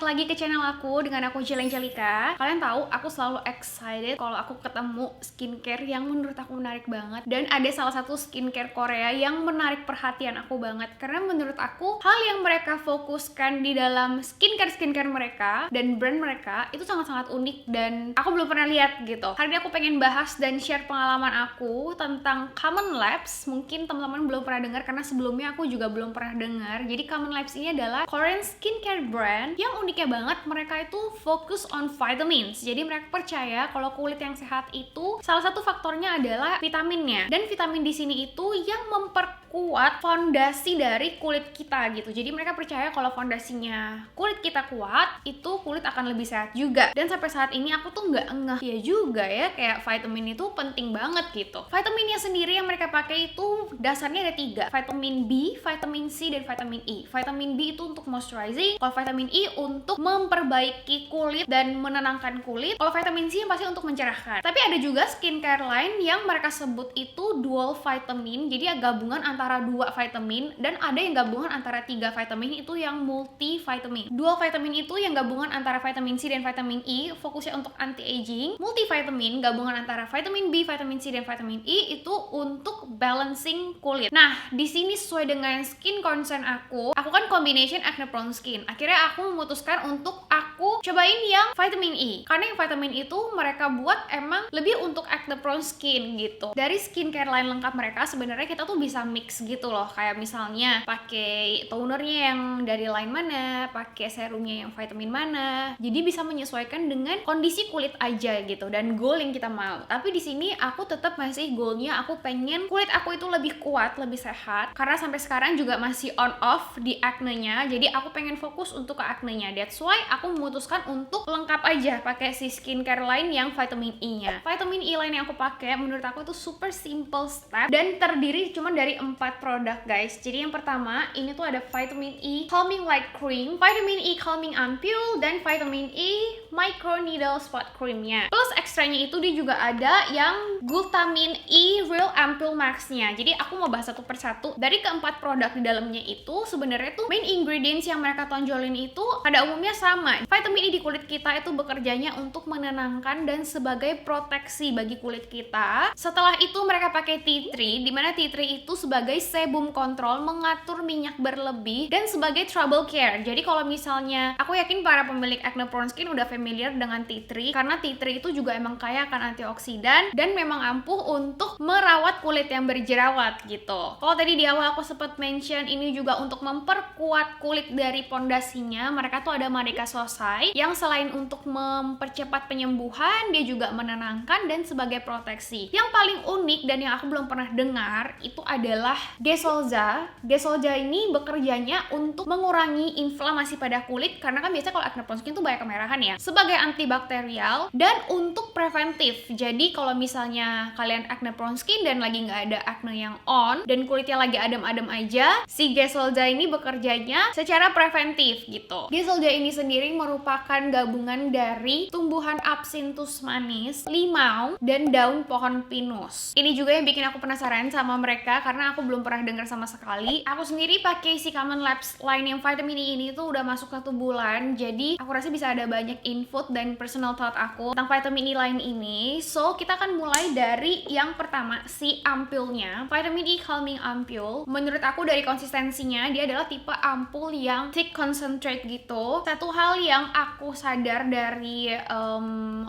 lagi ke channel aku dengan aku Jelen Jelika. Kalian tahu aku selalu excited kalau aku ketemu skincare yang menurut aku menarik banget. Dan ada salah satu skincare Korea yang menarik perhatian aku banget. Karena menurut aku hal yang mereka fokuskan di dalam skincare mereka dan brand mereka itu sangat-sangat unik dan aku belum pernah lihat gitu. Hari ini aku pengen bahas dan share pengalaman aku tentang Common Labs. Mungkin teman-teman belum pernah dengar karena sebelumnya aku juga belum pernah dengar. Jadi Common Labs ini adalah Korean skincare brand yang uniknya banget, mereka itu fokus on vitamins. Jadi mereka percaya kalau kulit yang sehat itu salah satu faktornya adalah vitaminnya. Dan vitamin di sini itu yang memperkuat fondasi dari kulit kita gitu. Jadi mereka percaya kalau fondasinya kulit kita kuat, itu kulit akan lebih sehat juga. Dan sampai saat ini aku tuh nggak ngeh ya juga ya, kayak vitamin itu penting banget gitu. Vitaminnya sendiri yang mereka pakai itu dasarnya ada 3, vitamin B, vitamin C, dan vitamin E. Vitamin B itu untuk moisturizing, kalau vitamin E untuk memperbaiki kulit dan menenangkan kulit, kalau vitamin C pasti untuk mencerahkan. Tapi ada juga skincare lain yang mereka sebut itu dual vitamin, jadi gabungan antara 2 vitamin, dan ada yang gabungan antara 3 vitamin, itu yang multivitamin. Dual vitamin itu yang gabungan antara vitamin C dan vitamin E, fokusnya untuk anti-aging. Multivitamin gabungan antara vitamin B, vitamin C, dan vitamin E itu untuk balancing kulit. Nah, di sini sesuai dengan skin concern aku kan combination acne prone skin. Akhirnya aku memutuskan untuk aku cobain yang vitamin E. Karena yang vitamin itu mereka buat emang lebih untuk acne prone skin gitu. Dari skincare line lengkap mereka sebenarnya kita tuh bisa mix gitu loh. Kayak misalnya pakai tonernya yang dari line mana, pakai serumnya yang vitamin mana. Jadi bisa menyesuaikan dengan kondisi kulit aja gitu dan goal yang kita mau. Tapi di sini aku tetap masih goalnya aku pengen kulit aku itu lebih kuat, lebih sehat. Karena sampai sekarang juga masih on off di acne-nya. Jadi aku pengen fokus untuk ke acne-nya. That's why aku memutuskan untuk lengkap aja pakai si skincare line yang vitamin E-nya. Vitamin E line yang aku pakai menurut aku itu super simple step dan terdiri cuma dari 4 produk, guys. Jadi yang pertama, ini tuh ada vitamin E Calming Light Cream, vitamin E Calming Ampule, dan vitamin E Micro Needle Spot Cream-nya. Plus ekstranya itu dia juga ada yang Glutamine E Real Ampule Max-nya. Jadi aku mau bahas satu persatu. Dari keempat produk di dalamnya itu sebenarnya tuh main ingredients yang mereka tonjolin itu pada umumnya sama. Vitamin E di kulit kita itu bekerjanya untuk menenangkan dan sebagai proteksi bagi kulit kita. Setelah itu mereka pakai tea tree, dimana tea tree itu sebagai sebum kontrol mengatur minyak berlebih dan sebagai trouble care. Jadi kalau misalnya aku yakin para pemilik acne prone skin udah familiar dengan tea tree karena tea tree itu juga emang kaya akan antioksidan dan memang ampuh untuk merawat kulit yang berjerawat gitu. Kalau tadi di awal aku sempat mention ini juga untuk memperkuat kulit dari pondasinya, mereka tuh ada Madeca Sosai yang selain untuk mempercepat penyembuhan, dia juga menenangkan dan sebagai proteksi. Yang paling unik dan yang aku belum pernah dengar itu adalah Gesolza. Gesolza ini bekerjanya untuk mengurangi inflamasi pada kulit karena kan biasanya kalau acne prone skin tuh banyak kemerahan ya. Sebagai antibakterial dan untuk preventif. Jadi kalau misalnya kalian acne prone skin dan lagi nggak ada acne yang on dan kulitnya lagi adem-adem aja, si Gesolza ini bekerjanya secara preventif gitu. Gesolza ini sendiri merupakan gabungan dari tumbuhan absinthus manis, limau, dan daun pohon pinus. Ini juga yang bikin aku penasaran sama mereka karena aku belum pernah dengar sama sekali. Aku sendiri pakai si Common Labs line yang vitamin E ini tuh udah masuk 1 bulan, jadi aku rasa bisa ada banyak info dan personal thought aku tentang vitamin E line ini. So kita akan mulai dari yang pertama, si ampulnya. Vitamin E Calming Ampule. Menurut aku dari konsistensinya dia adalah tipe ampul yang thick concentrate gitu. Satu hal yang aku sadar dari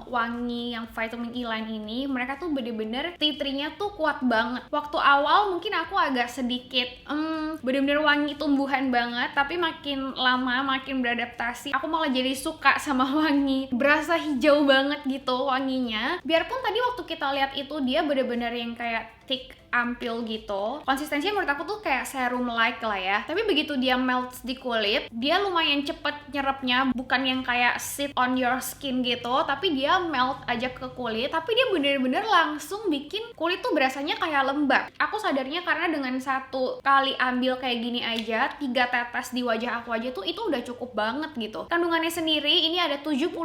wangi yang vitamin E line ini, mereka tuh bener-bener tea tree-nya tuh kuat banget. Waktu awal mungkin aku agak sedikit bener-bener wangi tumbuhan banget, tapi makin lama makin beradaptasi aku malah jadi suka sama wangi, berasa hijau banget gitu wanginya. Biarpun tadi waktu kita lihat itu dia bener-bener yang kayak thick ampule gitu, konsistensinya menurut aku tuh kayak serum like lah ya. Tapi begitu dia melts di kulit, dia lumayan cepet nyerapnya, bukan yang kayak sit on your skin gitu, tapi dia melt aja ke kulit, tapi dia bener-bener langsung bikin kulit tuh berasanya kayak lembab. Aku sadarnya karena dengan 1 kali ambil kayak gini aja, 3 tetes di wajah aku aja tuh itu udah cukup banget gitu. Kandungannya sendiri ini ada 72%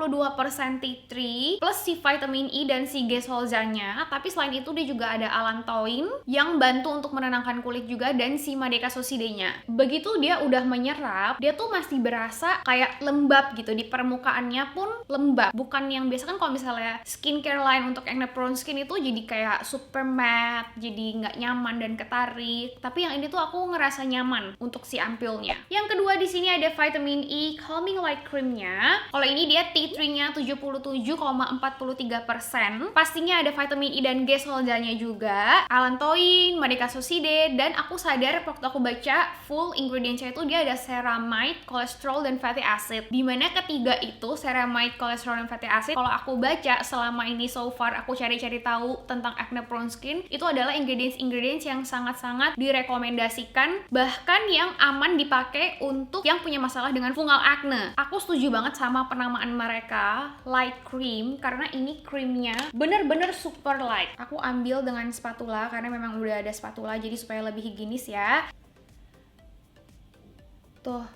tea tree plus si vitamin E dan si Gesolza-nya. Tapi selain itu dia juga ada allantoin, yang bantu untuk menenangkan kulit juga, dan si Madecasoside-nya. Begitu dia udah menyerap, dia tuh masih berasa kayak lembab gitu, di permukaannya pun lembab. Bukan yang biasa kan kalau misalnya skincare line untuk acne prone skin itu jadi kayak super matte, jadi nggak nyaman dan ketarik. Tapi yang ini tuh aku ngerasa nyaman untuk si ampulnya. Yang kedua di sini ada vitamin E Calming Light Cream-nya. Kalau ini dia tea tree-nya 77,43%. Pastinya ada vitamin E dan G-solza-nya juga, allantoin, Madecasoside, dan aku sadar waktu aku baca full ingredients-nya itu dia ada ceramide, kolesterol, dan fatty acid. Dimana ketiga itu, ceramide, kolesterol, dan fatty acid, kalau aku baca selama ini so far aku cari-cari tahu tentang acne prone skin, itu adalah ingredients yang sangat-sangat direkomendasikan, bahkan yang aman dipakai untuk yang punya masalah dengan fungal acne. Aku setuju banget sama penamaan mereka, light cream, karena ini creamnya bener-bener super light. Aku ambil dengan spatula karena memang udah ada spatula, jadi supaya lebih higienis ya. Tuh,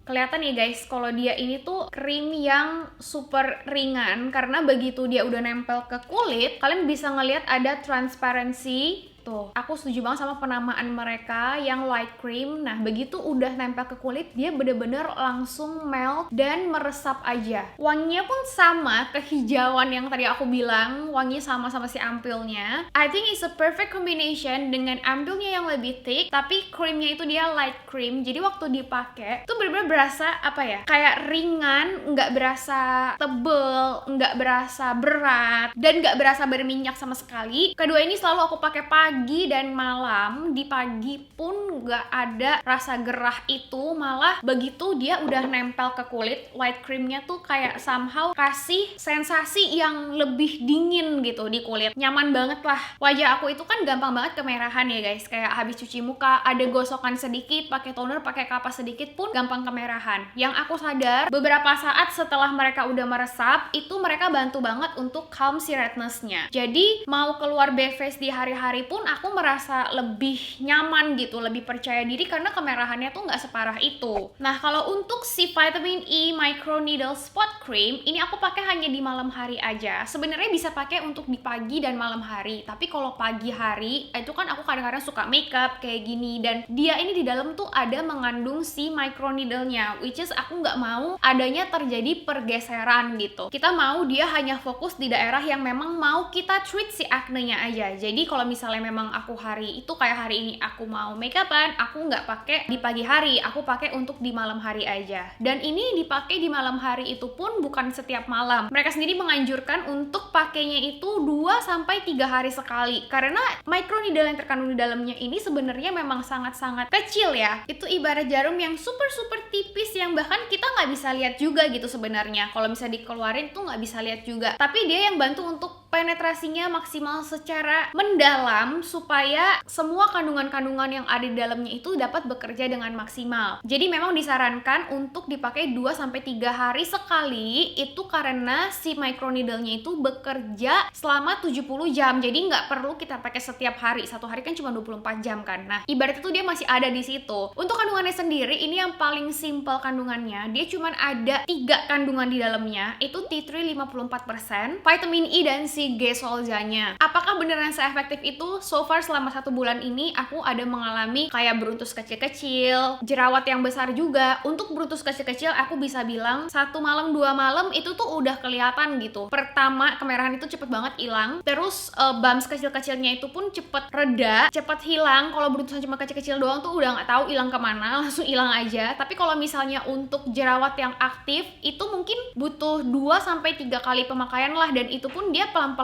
kelihatan ya guys, kalau dia ini tuh krim yang super ringan, karena begitu dia udah nempel ke kulit, kalian bisa ngelihat ada transparansi. Tuh, aku setuju banget sama penamaan mereka yang light cream. Nah, begitu udah nempel ke kulit, dia bener-bener langsung melt dan meresap aja. Wanginya pun sama, kehijauan yang tadi aku bilang, wanginya sama-sama si ampulnya. I think it's a perfect combination dengan ampulnya yang lebih thick, tapi creamnya itu dia light cream. Jadi waktu dipakai, tuh bener-bener berasa apa ya? Kayak ringan, nggak berasa tebel, nggak berasa berat, dan nggak berasa berminyak sama sekali. Kedua ini selalu aku pakai pagi dan malam. Di pagi pun nggak ada rasa gerah itu, malah begitu dia udah nempel ke kulit, light creamnya tuh kayak somehow kasih sensasi yang lebih dingin gitu di kulit. Nyaman banget lah. Wajah aku itu kan gampang banget kemerahan ya guys, kayak habis cuci muka ada gosokan sedikit, pakai toner, pakai kapas sedikit pun gampang kemerahan. Yang aku sadar beberapa saat setelah mereka udah meresap, itu mereka bantu banget untuk calm si redness-nya. Jadi mau keluar bare face di hari-hari pun aku merasa lebih nyaman gitu, lebih percaya diri karena kemerahannya tuh nggak separah itu. Nah, kalau untuk si vitamin E micro needle spot cream, ini aku pakai hanya di malam hari aja. Sebenarnya bisa pakai untuk di pagi dan malam hari, tapi kalau pagi hari itu kan aku kadang-kadang suka makeup kayak gini, dan dia ini di dalam tuh ada mengandung si micro needle-nya, which is aku nggak mau adanya terjadi pergeseran gitu. Kita mau dia hanya fokus di daerah yang memang mau kita treat si acne-nya aja. Jadi kalau misalnya memang aku hari itu kayak hari ini aku mau makeupan, aku nggak pakai di pagi hari, aku pakai untuk di malam hari aja. Dan ini dipakai di malam hari itu pun bukan setiap malam. Mereka sendiri menganjurkan untuk pakainya itu 2-3 hari sekali, karena microneedle yang terkandung di dalamnya ini sebenarnya memang sangat-sangat kecil ya. Itu ibarat jarum yang super tipis yang bahkan kita nggak bisa lihat juga gitu sebenarnya. Kalau misalnya dikeluarin tuh nggak bisa lihat juga. Tapi dia yang bantu untuk penetrasinya maksimal secara mendalam supaya semua kandungan-kandungan yang ada di dalamnya itu dapat bekerja dengan maksimal. Jadi memang disarankan untuk dipakai 2-3 hari sekali, itu karena si microneedle-nya itu bekerja selama 70 jam. Jadi nggak perlu kita pakai setiap hari. Satu hari kan cuma 24 jam kan. Nah, ibarat itu dia masih ada di situ. Untuk kandungannya sendiri, ini yang paling simple kandungannya. Dia cuma ada 3 kandungan di dalamnya. Itu tea tree 54%, vitamin E dan si G-solza-nya. Apakah beneran se-efektif itu? So far selama 1 bulan ini aku ada mengalami kayak beruntus kecil-kecil, jerawat yang besar juga. Untuk beruntus kecil-kecil aku bisa bilang 1 malam 2 malam itu tuh udah kelihatan gitu. Pertama, kemerahan itu cepet banget hilang. Terus bumps kecil-kecilnya itu pun cepet reda, cepet hilang. Kalau beruntusan cuma kecil-kecil doang tuh udah nggak tahu hilang kemana, langsung hilang aja. Tapi kalau misalnya untuk jerawat yang aktif itu mungkin butuh 2-3 kali pemakaian lah, dan itu pun dia pelan-pelan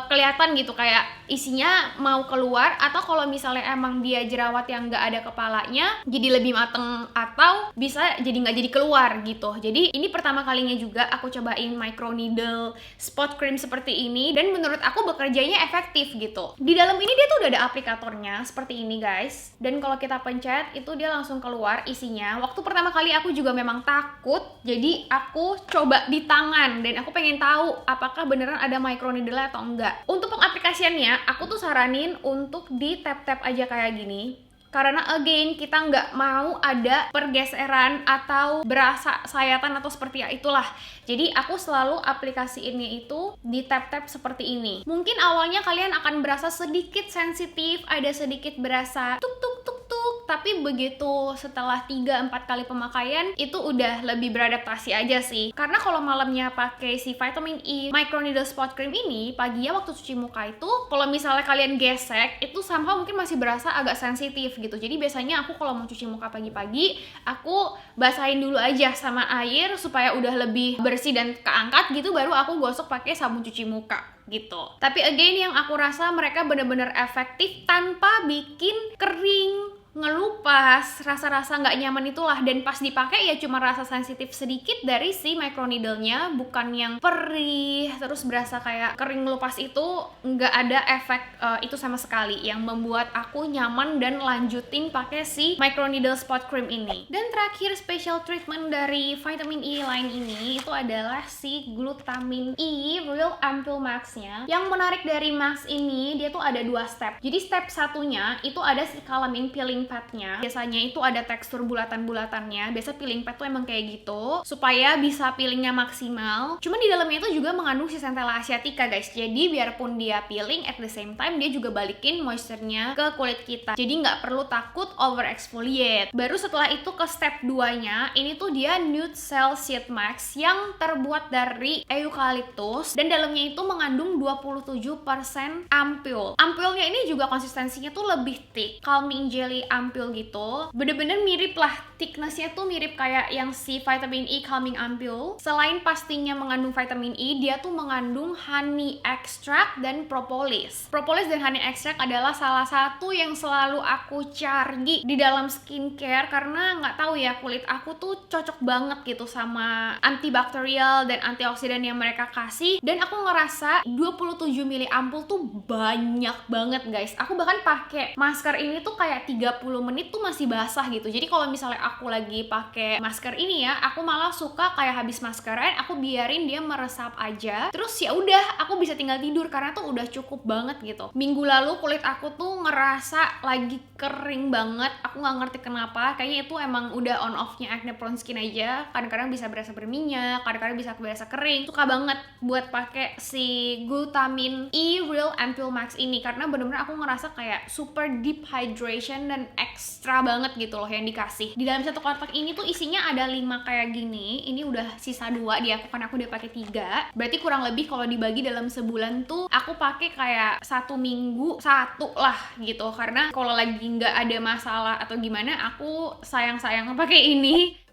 kelihatan gitu kayak isinya mau keluar, atau kalau misalnya emang dia jerawat yang nggak ada kepalanya jadi lebih mateng, atau bisa jadi nggak jadi keluar gitu. Jadi ini pertama kalinya juga aku cobain microneedle spot cream seperti ini, dan menurut aku bekerjanya efektif gitu. Di dalam ini dia tuh udah ada aplikatornya seperti ini guys, dan kalau kita pencet itu dia langsung keluar isinya. Waktu pertama kali aku juga memang takut, jadi aku coba di tangan dan aku pengen tahu apakah beneran ada microneedle atau enggak. Untuk pengaplikasiannya aku tuh saranin untuk di tap-tap aja kayak gini, karena again kita nggak mau ada pergeseran atau berasa sayatan atau seperti itulah. Jadi aku selalu aplikasiinnya itu di tab-tab seperti ini. Mungkin awalnya kalian akan berasa sedikit sensitif, ada sedikit berasa tuk tuk tuk tuk, tapi begitu setelah 3-4 kali pemakaian itu udah lebih beradaptasi aja sih. Karena kalau malamnya pakai si Vitamin E Microneedle Spot Cream ini, paginya waktu cuci muka itu kalau misalnya kalian gesek itu somehow mungkin masih berasa agak sensitif gitu. Jadi biasanya aku kalau mau cuci muka pagi-pagi, aku basahin dulu aja sama air supaya udah lebih bersih dan keangkat gitu, baru aku gosok pakai sabun cuci muka gitu. Tapi again yang aku rasa mereka bener-bener efektif tanpa bikin kering, ngelupas, rasa-rasa nggak nyaman itulah. Dan pas dipakai ya cuma rasa sensitif sedikit dari si microneedle-nya, bukan yang perih terus berasa kayak kering ngelupas. Itu nggak ada efek itu sama sekali yang membuat aku nyaman dan lanjutin pakai si microneedle spot cream ini. Dan terakhir special treatment dari Vitamin E line ini itu adalah si Glutamine E Real Ampoule Max-nya. Yang menarik dari max ini, dia tuh ada 2 step. Jadi step satunya itu ada si Calamine Peeling padnya. Biasanya itu ada tekstur bulatan-bulatannya. Biasa peeling pad tuh emang kayak gitu supaya bisa peelingnya maksimal. Cuman di dalamnya itu juga mengandung si Centella asiatica guys. Jadi biarpun dia peeling, at the same time dia juga balikin moisture-nya ke kulit kita. Jadi nggak perlu takut over exfoliate. Baru setelah itu ke step 2-nya, ini tuh dia Nude Cell Sheet Max yang terbuat dari eucalyptus dan dalamnya itu mengandung 27% ampoule. Ampoule-nya ini juga konsistensinya tuh lebih thick, calming jelly ampoule gitu. Bener-bener mirip lah, thickness-nya tuh mirip kayak yang si Vitamin E Calming Ampoule. Selain pastinya mengandung vitamin E, dia tuh mengandung honey extract dan propolis. Propolis dan honey extract adalah salah satu yang selalu aku cari di dalam skincare karena nggak tahu ya, kulit aku tuh cocok banget gitu sama antibakterial dan antioksidan yang mereka kasih. Dan aku ngerasa 27 ml ampoule tuh banyak banget guys. Aku bahkan pakai masker ini tuh kayak 30 menit tuh masih basah gitu. Jadi kalau misalnya aku lagi pakai masker ini ya, aku malah suka kayak habis maskeran aku biarin dia meresap aja. Terus ya udah, aku bisa tinggal tidur karena tuh udah cukup banget gitu. Minggu lalu kulit aku tuh ngerasa lagi kering banget. Aku nggak ngerti kenapa. Kayaknya itu emang udah on off-nya acne prone skin aja. Kadang-kadang bisa berasa berminyak, kadang-kadang bisa berasa kering. Suka banget buat pakai si Glutamine E Real Ampoule Max ini karena bener-bener aku ngerasa kayak super deep hydration dan ekstra banget gitu loh yang dikasih. Di dalam satu kotak ini tuh isinya ada 5 kayak gini. Ini udah sisa 2 di aku kan aku udah pakai 3. Berarti kurang lebih kalau dibagi dalam sebulan tuh aku pakai kayak 1 minggu 1 lah gitu. Karena kalau lagi nggak ada masalah atau gimana, aku sayang-sayang pakai ini.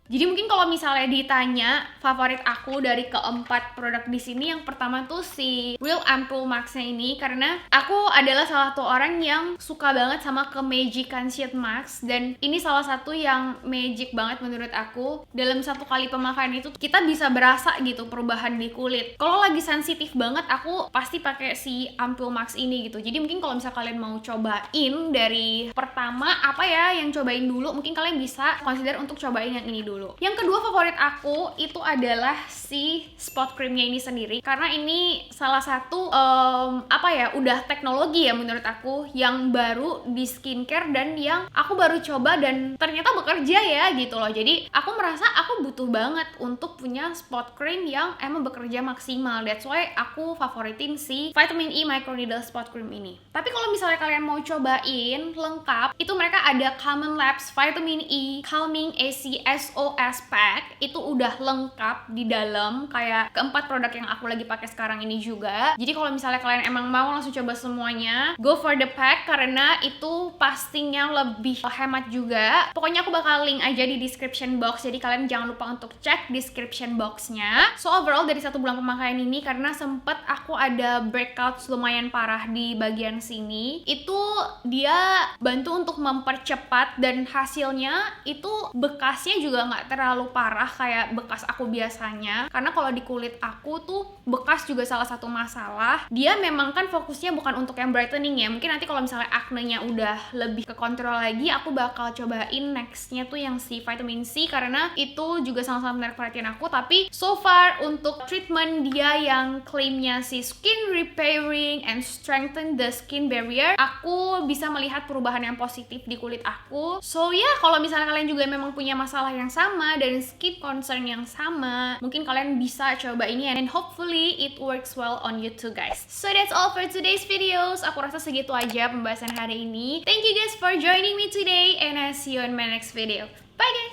Jadi mungkin kalau misalnya ditanya favorit aku dari keempat produk di sini, yang pertama tuh si Real Ampoule Max-nya ini karena aku adalah salah satu orang yang suka banget sama ke-magican sheet mask dan ini salah satu yang magic banget menurut aku. Dalam 1 kali pemakaian itu kita bisa berasa gitu perubahan di kulit. Kalau lagi sensitif banget aku pasti pakai si Ampoule Max ini gitu. Jadi mungkin kalau misalnya kalian mau cobain dari pertama apa ya yang cobain dulu, mungkin kalian bisa consider untuk cobain yang ini dulu. Yang kedua favorit aku itu adalah si spot creamnya ini sendiri karena ini salah satu udah teknologi ya menurut aku yang baru di skincare dan yang aku baru coba dan ternyata bekerja ya gitu loh. Jadi aku merasa aku butuh banget untuk punya spot cream yang emang bekerja maksimal. That's why aku favoritin si Vitamin E Microneedle Spot Cream ini. Tapi kalau misalnya kalian mau cobain lengkap, itu mereka ada Common Labs Vitamin E Calming AC SOS Pack. Itu udah lengkap di dalam kayak keempat produk yang aku lagi pakai sekarang ini juga. Jadi kalau misalnya kalian emang mau langsung coba semuanya, go for the pack karena itu pastinya lebih hemat juga. Pokoknya aku bakal link aja di description box, jadi kalian jangan lupa untuk cek description boxnya. So overall dari 1 bulan pemakaian ini, karena sempet aku ada breakouts lumayan parah di bagian sini, itu dia bantu untuk mempercepat dan hasilnya itu bekasnya juga nggak nggak terlalu parah kayak bekas aku biasanya, karena kalau di kulit aku tuh bekas juga salah satu masalah. Dia memang kan fokusnya bukan untuk yang brightening ya, mungkin nanti kalau misalnya acne-nya udah lebih ke kontrol lagi, aku bakal cobain nextnya tuh yang si vitamin C, karena itu juga sangat-sangat menarik perhatian aku. Tapi so far untuk treatment dia yang klaimnya si skin repairing and strengthen the skin barrier, aku bisa melihat perubahan yang positif di kulit aku. So ya, kalau misalnya kalian juga memang punya masalah yang sama dan skin concern yang sama, mungkin kalian bisa coba ini and hopefully it works well on you too guys. So that's all for today's videos. Aku rasa segitu aja pembahasan hari ini. Thank you guys for joining me today and I'll see you in my next video. Bye guys!